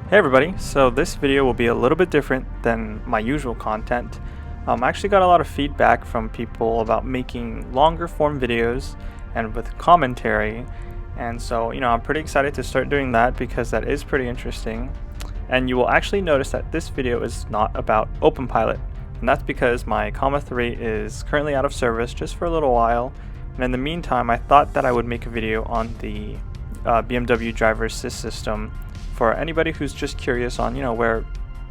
Hey everybody, so this video will be a little bit different than my usual content. I actually got a lot of feedback from people about making longer form videos and with commentary, and so I'm pretty excited to start doing that because that is pretty interesting. And you will actually notice that this video is not about openpilot, and that's because my Comma 3 is currently out of service just for a little while, and in the meantime I thought that I would make a video on the BMW driver assist system for anybody who's just curious on where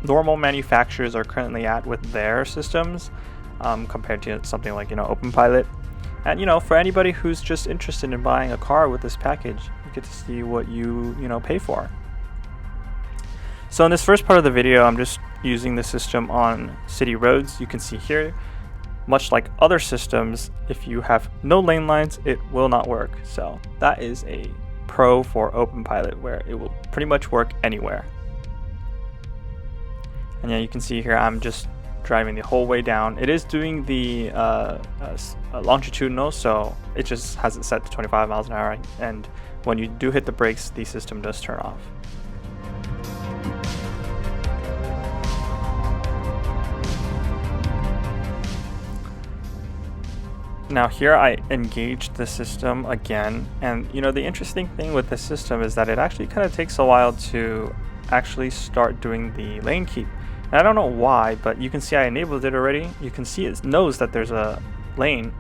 normal manufacturers are currently at with their systems compared to something like openpilot. And for anybody who's just interested in buying a car with this package, you get to see what you pay for. So in this first part of the video, I'm just using the system on city roads. You can see here, much like other systems, if you have no lane lines, it will not work. So that is a pro for openpilot, where it will pretty much work anywhere. And yeah, you can see here I'm just driving the whole way down. It is doing the longitudinal, so it just has it set to 25 miles an hour, and when you do hit the brakes, the system does turn off. Now here I engaged the system again, and the interesting thing with this system is that it actually kind of takes a while to actually start doing the lane keep. And I don't know why, but you can see I enabled it already. You can see it knows that there's a lane,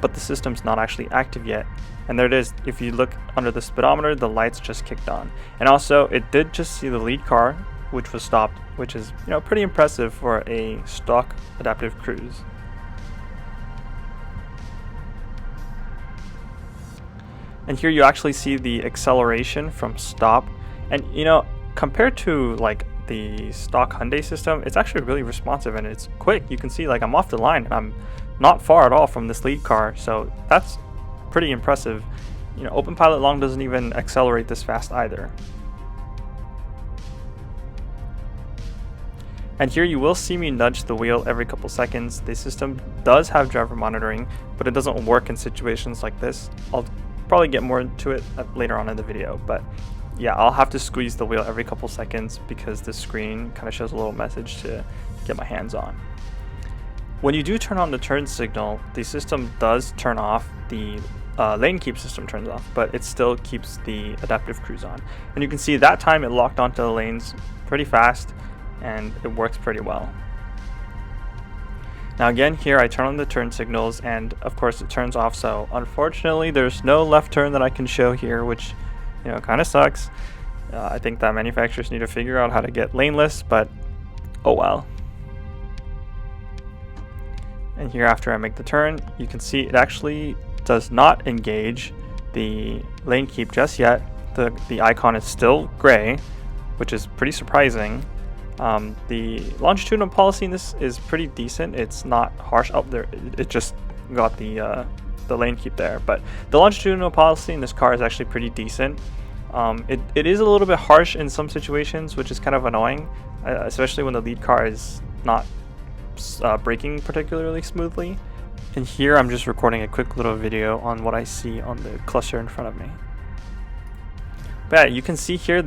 but the system's not actually active yet. And there it is. If you look under the speedometer, the lights just kicked on. And also it did just see the lead car, which was stopped, which is pretty impressive for a stock adaptive cruise. And here you actually see the acceleration from stop, and compared to like the stock Hyundai system, it's actually really responsive and it's quick. You can see like I'm off the line and I'm not far at all from this lead car, so that's pretty impressive. openpilot long doesn't even accelerate this fast either. And here you will see me nudge the wheel every couple seconds. The system does have driver monitoring, but it doesn't work in situations like this. I'll probably get more into it later on in the video, but yeah, I'll have to squeeze the wheel every couple seconds because the screen kind of shows a little message to get my hands on. When you do turn on the turn signal, the system does turn off. The lane keep system turns off, but it still keeps the adaptive cruise on. And you can see that time it locked onto the lanes pretty fast, and it works pretty well. Now again, here I turn on the turn signals, and of course it turns off, so unfortunately there's no left turn that I can show here, which kind of sucks. I think that manufacturers need to figure out how to get laneless, but oh well. And here after I make the turn, you can see it actually does not engage the lane keep just yet. The icon is still gray, which is pretty surprising. The longitudinal policy in this is pretty decent. It's not harsh. Up there, it just got the lane keep there, but the longitudinal policy in this car is actually pretty decent. It is a little bit harsh in some situations, which is kind of annoying, especially when the lead car is not braking particularly smoothly. And here I'm just recording a quick little video on what I see on the cluster in front of me. But yeah, you can see here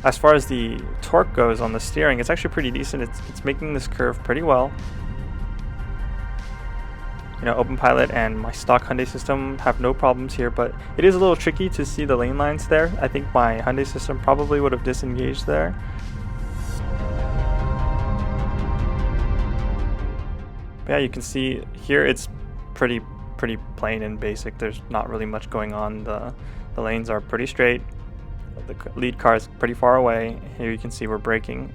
as far as the torque goes on the steering, it's actually pretty decent. It's making this curve pretty well. openpilot and my stock Hyundai system have no problems here, but it is a little tricky to see the lane lines there. I think my Hyundai system probably would have disengaged there. But yeah, you can see here it's pretty plain and basic. There's not really much going on. The lanes are pretty straight. The lead car is pretty far away. Here you can see we're braking.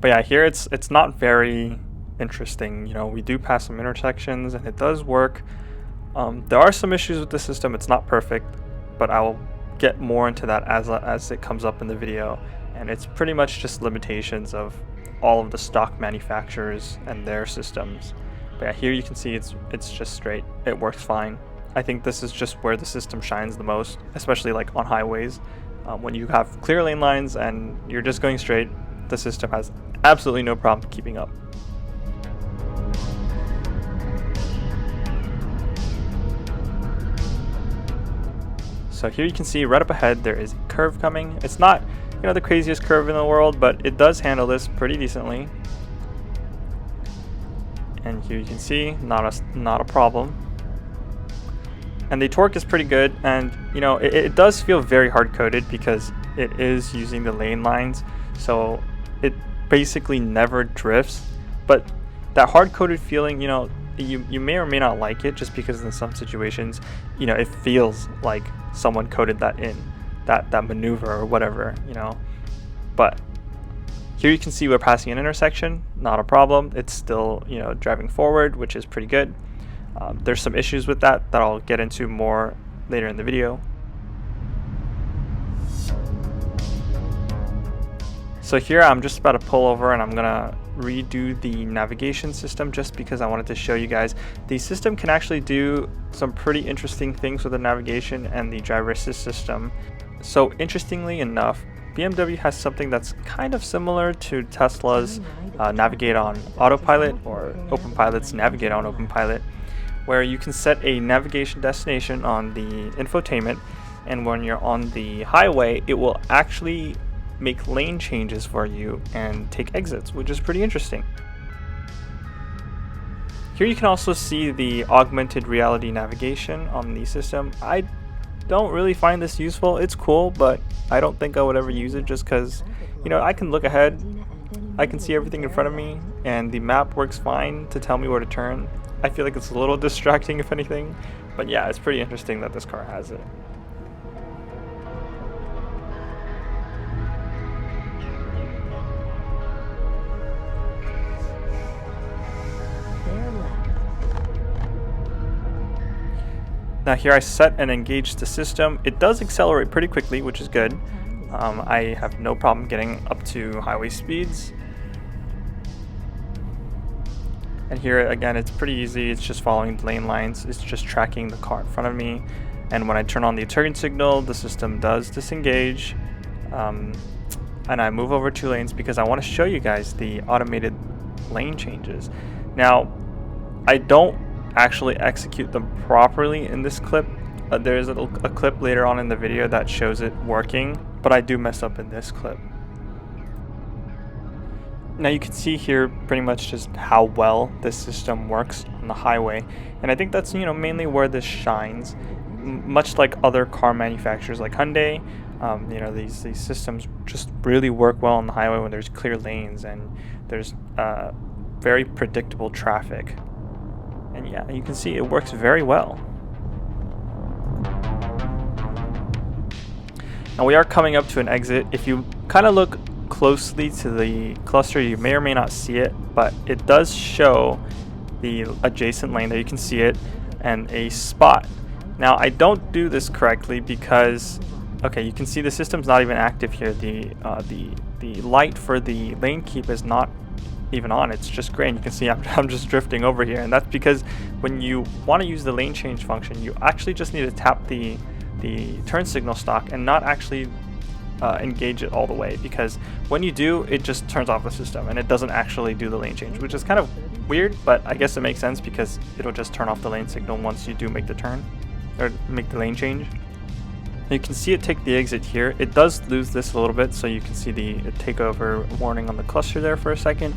But yeah, here it's not very interesting. We do pass some intersections and it does work. There are some issues with the system. It's not perfect, but I will get more into that as it comes up in the video. And it's pretty much just limitations of all of the stock manufacturers and their systems. But yeah, here you can see it's just straight. It works fine. I think this is just where the system shines the most, especially like on highways. When you have clear lane lines and you're just going straight, the system has absolutely no problem keeping up. So here you can see right up ahead there is a curve coming. It's not, the craziest curve in the world, but it does handle this pretty decently. And here you can see not a problem. And the torque is pretty good, and it does feel very hard coded because it is using the lane lines, so it basically never drifts. But that hard coded feeling, you may or may not like it, just because in some situations, it feels like someone coded that in, that maneuver or whatever, But here you can see we're passing an intersection, not a problem. It's still, driving forward, which is pretty good. There's some issues with that I'll get into more later in the video. So here I'm just about to pull over and I'm gonna redo the navigation system just because I wanted to show you guys the system can actually do some pretty interesting things with the navigation and the driver assist system. So interestingly enough, BMW has something that's kind of similar to Tesla's Navigate on Autopilot, or openpilot's Navigate on Openpilot, where you can set a navigation destination on the infotainment, and when you're on the highway it will actually make lane changes for you and take exits, which is pretty interesting. Here you can also see the augmented reality navigation on the system. I don't really find this useful. It's cool, but I don't think I would ever use it, just because I can look ahead, I can see everything in front of me, and the map works fine to tell me where to turn. I feel like it's a little distracting if anything, but yeah, it's pretty interesting that this car has it. Now here I set and engage the system. It does accelerate pretty quickly, which is good. I have no problem getting up to highway speeds. And here again, it's pretty easy. It's just following the lane lines. It's just tracking the car in front of me. And when I turn on the turn signal, the system does disengage. And I move over 2 lanes because I want to show you guys the automated lane changes. Now, I don't actually execute them properly in this clip. There's a clip later on in the video that shows it working, but I do mess up in this clip. Now you can see here pretty much just how well this system works on the highway, and I think that's mainly where this shines. Much like other car manufacturers like Hyundai, these systems just really work well on the highway when there's clear lanes and there's very predictable traffic. And yeah, you can see it works very well. Now we are coming up to an exit. If you kind of look closely to the cluster, you may or may not see it, but it does show the adjacent lane there. You can see it, and a spot. Now I don't do this correctly because, okay, you can see the system's not even active here. The light for the lane keep is not even on. It's just gray, and you can see I'm just drifting over here, and that's because when you want to use the lane change function, you actually just need to tap the turn signal stock and not actually engage it all the way, because when you do, it just turns off the system and it doesn't actually do the lane change, which is kind of weird, but I guess it makes sense because it'll just turn off the lane signal once you do make the turn or make the lane change. You can see it take the exit here. It does lose this a little bit, so you can see the takeover warning on the cluster there for a second,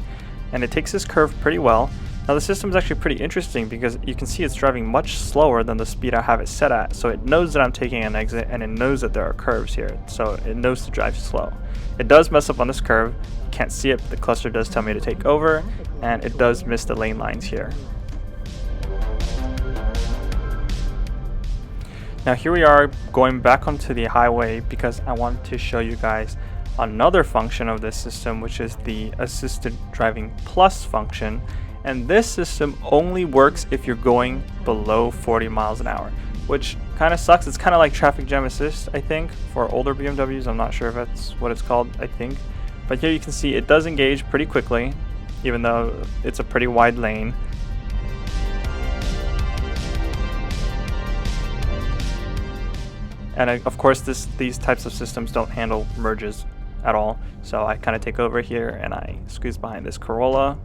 and it takes this curve pretty well. Now the system is actually pretty interesting because you can see it's driving much slower than the speed I have it set at, so it knows that I'm taking an exit and it knows that there are curves here, so it knows to drive slow. It does mess up on this curve. You can't see it, but the cluster does tell me to take over, and it does miss the lane lines here. Now here we are going back onto the highway because I wanted to show you guys another function of this system, which is the Assisted Driving Plus function. And this system only works if you're going below 40 miles an hour, which kind of sucks. It's kind of like traffic jam assist, I think, for older BMWs. I'm not sure if that's what it's called, I think. But here you can see it does engage pretty quickly, even though it's a pretty wide lane. And of course, these types of systems don't handle merges at all. So I kind of take over here and I squeeze behind this Corolla.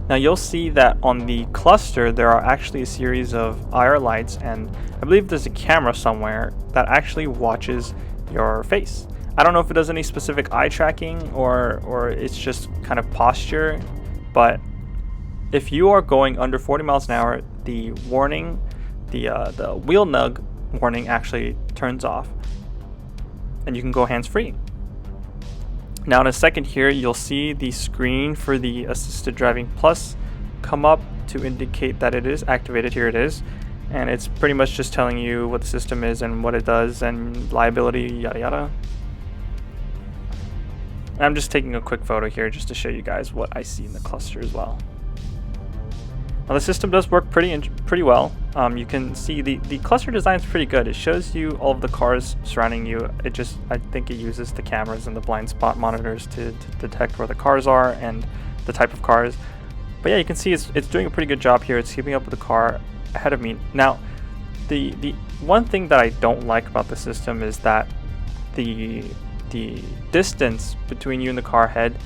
Now you'll see that on the cluster there are actually a series of IR lights, and I believe there's a camera somewhere that actually watches your face. I don't know if it does any specific eye tracking or it's just kind of posture, but if you are going under 40 miles an hour, the warning, the wheel nug warning actually turns off and you can go hands-free. Now in a second here, you'll see the screen for the Assisted Driving Plus come up to indicate that it is activated. Here it is. And it's pretty much just telling you what the system is and what it does and liability, yada yada. And I'm just taking a quick photo here just to show you guys what I see in the cluster as well. Now the system does work pretty well. You can see the cluster design is pretty good. It shows you all of the cars surrounding you. I think it uses the cameras and the blind spot monitors to detect where the cars are and the type of cars. But yeah, you can see it's doing a pretty good job here. It's keeping up with the car ahead of me. Now, the one thing that I don't like about the system is that the distance between you and the car ahead,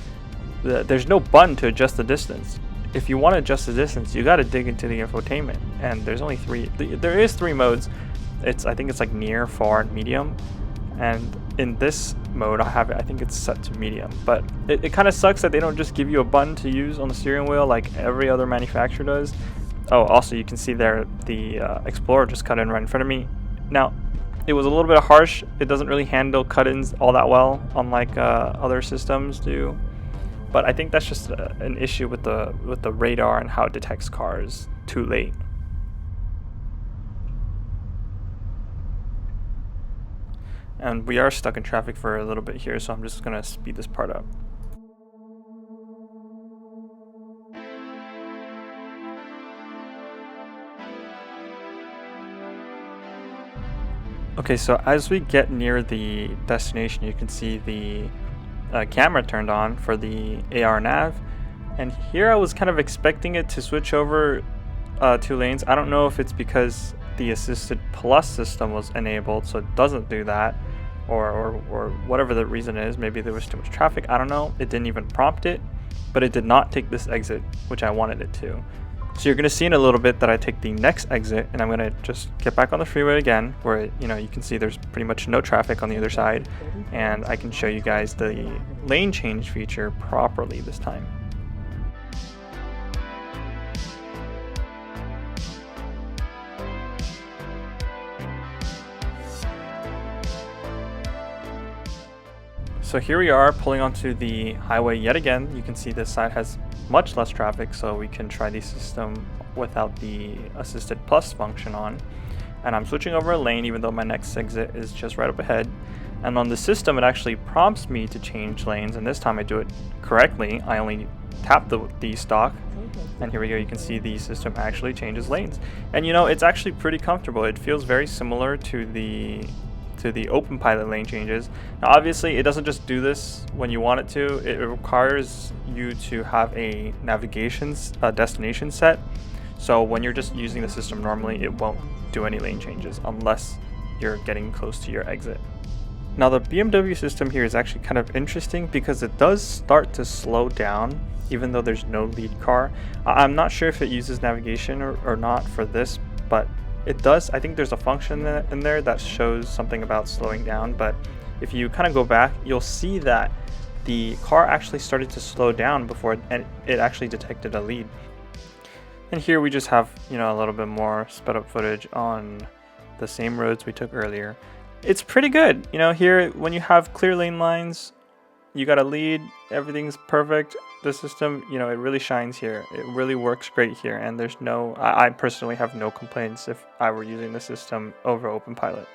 there's no button to adjust the distance. If you want to adjust the distance, you got to dig into the infotainment, and there's only there is three modes. I think it's like near, far, and medium, and in this mode I think it's set to medium. But it kind of sucks that they don't just give you a button to use on the steering wheel like every other manufacturer does. Oh, also you can see there the Explorer just cut in right in front of me. Now it was a little bit harsh. It doesn't really handle cut-ins all that well, unlike other systems do. But I think that's just an issue with the radar and how it detects cars too late. And we are stuck in traffic for a little bit here, so I'm just gonna speed this part up. Okay, so as we get near the destination, you can see the camera turned on for the AR nav, and here I was kind of expecting it to switch over 2 lanes. I don't know if it's because the Assisted Plus system was enabled, so it doesn't do that, or whatever the reason is. Maybe there was too much traffic, I don't know. It didn't even prompt it, but it did not take this exit, which I wanted it to. So you're going to see in a little bit that I take the next exit, and I'm going to just get back on the freeway again, where you can see there's pretty much no traffic on the other side, and I can show you guys the lane change feature properly this time. So here we are pulling onto the highway yet again. You can see this side has much less traffic, so we can try the system without the Assisted Plus function on. And I'm switching over a lane even though my next exit is just right up ahead. And on the system it actually prompts me to change lanes, and this time I do it correctly. I only tap the stalk, and here we go. You can see the system actually changes lanes. And it's actually pretty comfortable. It feels very similar to the openpilot lane changes. Now obviously it doesn't just do this when you want it to. It requires you to have a navigation destination set. So when you're just using the system normally, it won't do any lane changes unless you're getting close to your exit. Now the BMW system here is actually kind of interesting because it does start to slow down even though there's no lead car. I'm not sure if it uses navigation or not for this, but it does. I think there's a function in there that shows something about slowing down, but if you kind of go back, you'll see that the car actually started to slow down before it actually detected a lead. And here we just have a little bit more sped up footage on the same roads we took earlier. It's pretty good. Here when you have clear lane lines, you got a lead, everything's perfect. The system, it really shines here. It really works great here, and there's I personally have no complaints if I were using the system over openpilot.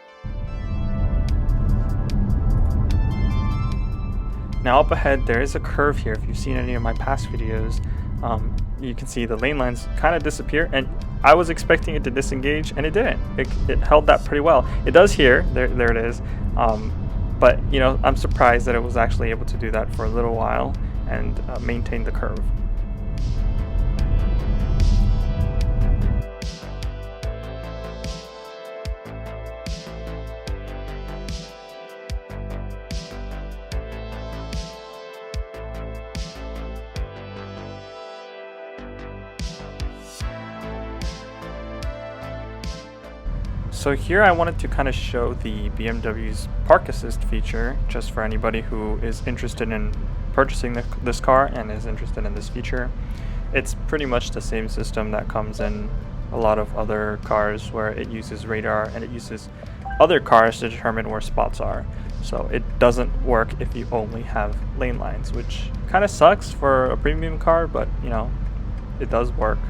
Now up ahead there is a curve here. If you've seen any of my past videos, you can see the lane lines kind of disappear, and I was expecting it to disengage and it didn't. It held that pretty well. It does here, there it is, but I'm surprised that it was actually able to do that for a little while and maintain the curve. So here I wanted to kind of show the BMW's park assist feature, just for anybody who is interested in purchasing this car and is interested in this feature. It's pretty much the same system that comes in a lot of other cars, where it uses radar and it uses other cars to determine where spots are. So it doesn't work if you only have lane lines, which kind of sucks for a premium car, but you know, it does work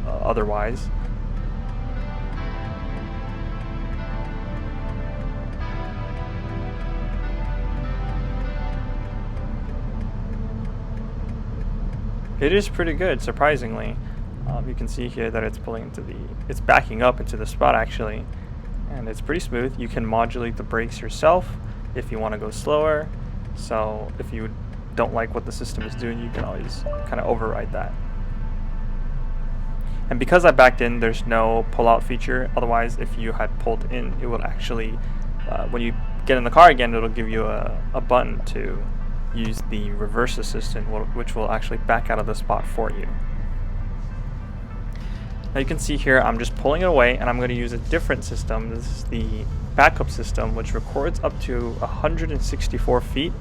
otherwise. It is pretty good, surprisingly. You can see here that it's backing up into the spot actually, and it's pretty smooth. You can modulate the brakes yourself if you want to go slower. So if you don't like what the system is doing, you can always kind of override that. And because I backed in, there's no pull-out feature. Otherwise, if you had pulled in, it would actually, when you get in the car again, it'll give you a button to use the reverse assistant, which will actually back out of the spot for you. Now you can see here I'm just pulling it away, and I'm going to use a different system. This is the backup system, which records up to 164 feet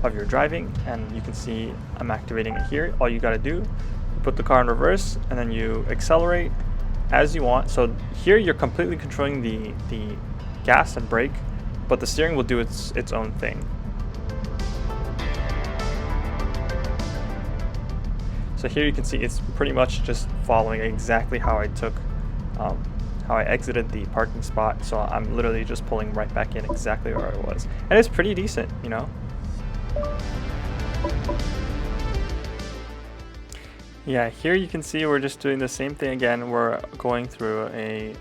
of your driving, and you can see I'm activating it here. All you got to do, you put the car in reverse and then you accelerate as you want. So here you're completely controlling the gas and brake, but the steering will do its own thing. So here you can see it's pretty much just following exactly how I exited the parking spot. So I'm literally just pulling right back in exactly where I was, and it's pretty decent, you know. Yeah, here you can see we're just doing the same thing again. We're going through a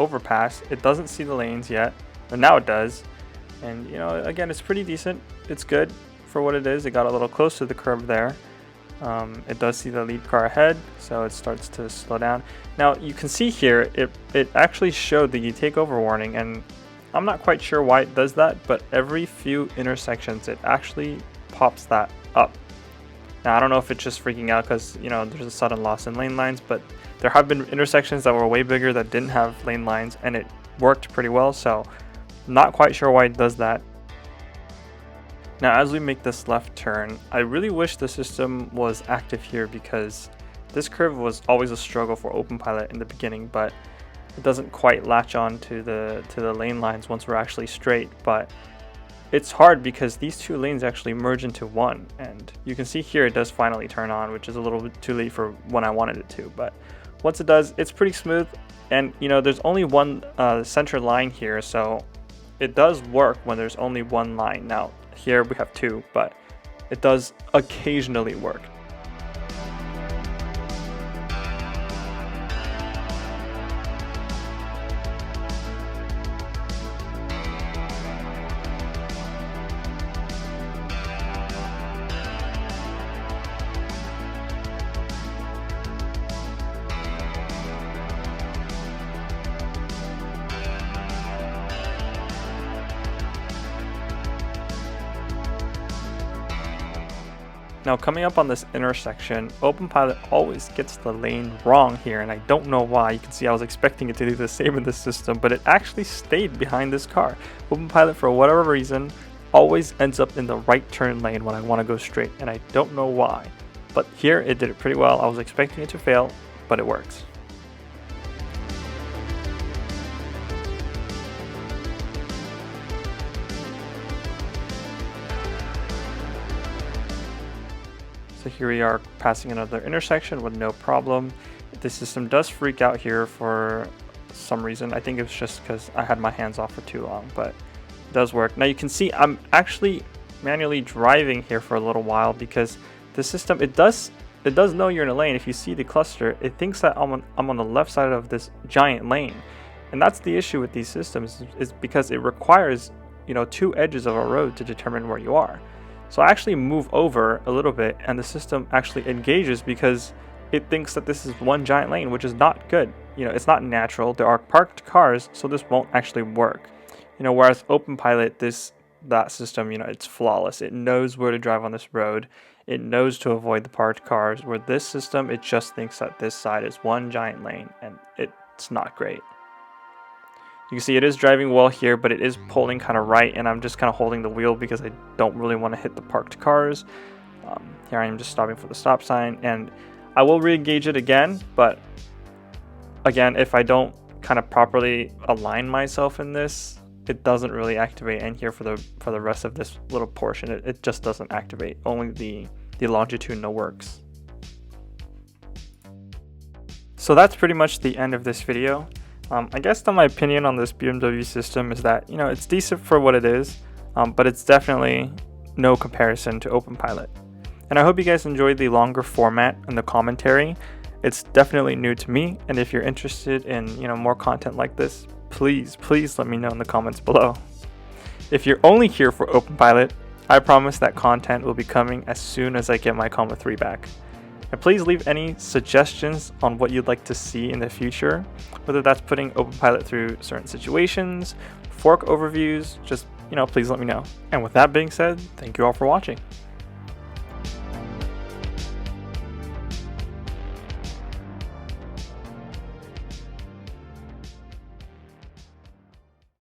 overpass. It doesn't see the lanes yet, but now it does. And you know, again, it's pretty decent. It's good for what it is. It got a little close to the curb there. It does see the lead car ahead, so it starts to slow down. Now you can see here it actually showed the takeover warning, and I'm not quite sure why it does that, but every few intersections it actually pops that up. Now I don't know if it's just freaking out because, you know, there's a sudden loss in lane lines, but there have been intersections that were way bigger that didn't have lane lines, and it worked pretty well, so not quite sure why it does that. Now as we make this left turn, I really wish the system was active here, because this curve was always a struggle for openpilot in the beginning, but it doesn't quite latch on to the lane lines once we're actually straight. But it's hard because these two lanes actually merge into one, and you can see here it does finally turn on, which is a little bit too late for when I wanted it to, but once it does, it's pretty smooth. And you know, there's only one center line here, so it does work when there's only one line. Now here we have two, but it does occasionally work. Now coming up on this intersection, openpilot always gets the lane wrong here, and I don't know why. You can see I was expecting it to do the same in this system, but it actually stayed behind this car. Openpilot, for whatever reason, always ends up in the right turn lane when I want to go straight, and I don't know why. But here it did it pretty well. I was expecting it to fail, but it works. So here we are passing another intersection with no problem. The system does freak out here for some reason. I think it was just because I had my hands off for too long, but it does work. Now you can see I'm actually manually driving here for a little while, because the system, it does know you're in a lane. If you see the cluster, it thinks that I'm on the left side of this giant lane. And that's the issue with these systems, is because it requires, you know, two edges of a road to determine where you are. So I actually move over a little bit, and the system actually engages because it thinks that this is one giant lane, which is not good. You know, it's not natural. There are parked cars, so this won't actually work. You know, whereas openpilot, that system, you know, it's flawless. It knows where to drive on this road. It knows to avoid the parked cars. Where this system, it just thinks that this side is one giant lane, and it's not great. You can see it is driving well here, but it is pulling kind of right, and I'm just kind of holding the wheel because I don't really want to hit the parked cars. Here I am just stopping for the stop sign, and I will re-engage it again, but again, if I don't kind of properly align myself in this, it doesn't really activate. And here for the rest of this little portion, it just doesn't activate. Only the longitudinal works. So that's pretty much the end of this video. I guess my opinion on this BMW system is that, you know, it's decent for what it is, but it's definitely no comparison to openpilot. And I hope you guys enjoyed the longer format and the commentary. It's definitely new to me, and if you're interested in, you know, more content like this, please let me know in the comments below. If you're only here for openpilot, I promise that content will be coming as soon as I get my Comma 3 back. And please leave any suggestions on what you'd like to see in the future, whether that's putting openpilot through certain situations, fork overviews, just, you know, please let me know. And with that being said, thank you all for watching.